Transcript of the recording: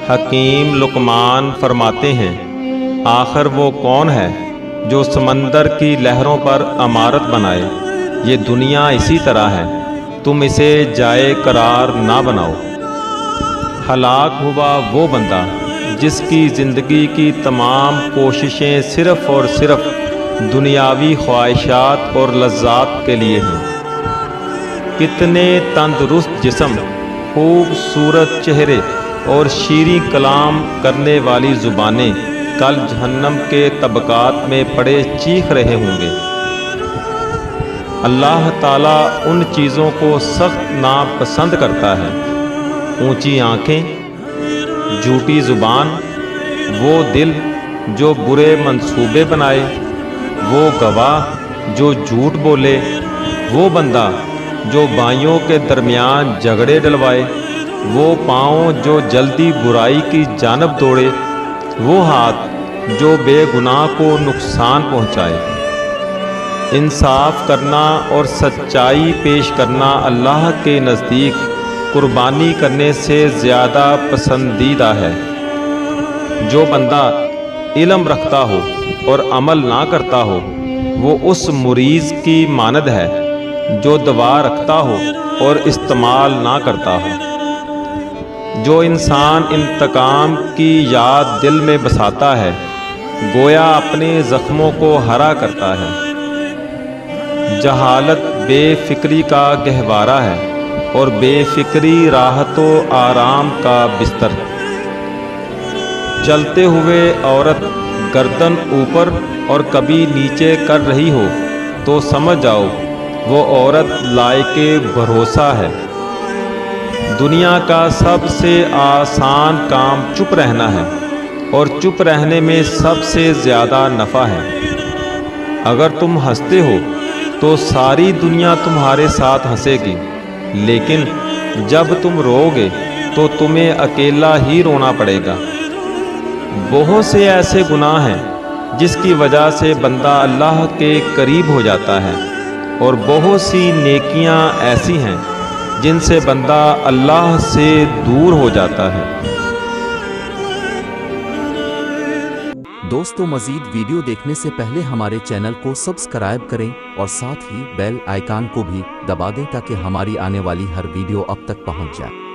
حکیم لقمان فرماتے ہیں، آخر وہ کون ہے جو سمندر کی لہروں پر عمارت بنائے؟ یہ دنیا اسی طرح ہے، تم اسے جائے قرار نہ بناؤ۔ ہلاک ہوا وہ بندہ جس کی زندگی کی تمام کوششیں صرف اور صرف دنیاوی خواہشات اور لذات کے لیے ہیں۔ کتنے تندرست جسم، خوبصورت چہرے اور شیریں کلام کرنے والی زبانیں کل جہنم کے طبقات میں پڑے چیخ رہے ہوں گے۔ اللہ تعالیٰ ان چیزوں کو سخت ناپسند کرتا ہے: اونچی آنکھیں، جھوٹی زبان، وہ دل جو برے منصوبے بنائے، وہ گواہ جو جھوٹ بولے، وہ بندہ جو بھائیوں کے درمیان جھگڑے ڈلوائے، وہ پاؤں جو جلدی برائی کی جانب دوڑے، وہ ہاتھ جو بے گناہ کو نقصان پہنچائے۔ انصاف کرنا اور سچائی پیش کرنا اللہ کے نزدیک قربانی کرنے سے زیادہ پسندیدہ ہے۔ جو بندہ علم رکھتا ہو اور عمل نہ کرتا ہو، وہ اس مریض کی مانند ہے جو دوا رکھتا ہو اور استعمال نہ کرتا ہو۔ جو انسان انتقام کی یاد دل میں بساتا ہے، گویا اپنے زخموں کو ہرا کرتا ہے۔ جہالت بے فکری کا گہوارہ ہے اور بے فکری راحت و آرام کا بستر۔ چلتے ہوئے عورت گردن اوپر اور کبھی نیچے کر رہی ہو تو سمجھ جاؤ وہ عورت لائق بھروسہ ہے۔ دنیا کا سب سے آسان کام چپ رہنا ہے، اور چپ رہنے میں سب سے زیادہ نفع ہے۔ اگر تم ہنستے ہو تو ساری دنیا تمہارے ساتھ ہنسے گی، لیکن جب تم رو گے تو تمہیں اکیلا ہی رونا پڑے گا۔ بہت سے ایسے گناہ ہیں جس کی وجہ سے بندہ اللہ کے قریب ہو جاتا ہے، اور بہت سی نیکیاں ایسی ہیں جن سے بندہ اللہ سے دور ہو جاتا ہے۔ دوستو، مزید ویڈیو دیکھنے سے پہلے ہمارے چینل کو سبسکرائب کریں اور ساتھ ہی بیل آئیکن کو بھی دبا دیں تاکہ ہماری آنے والی ہر ویڈیو اب تک پہنچ جائے۔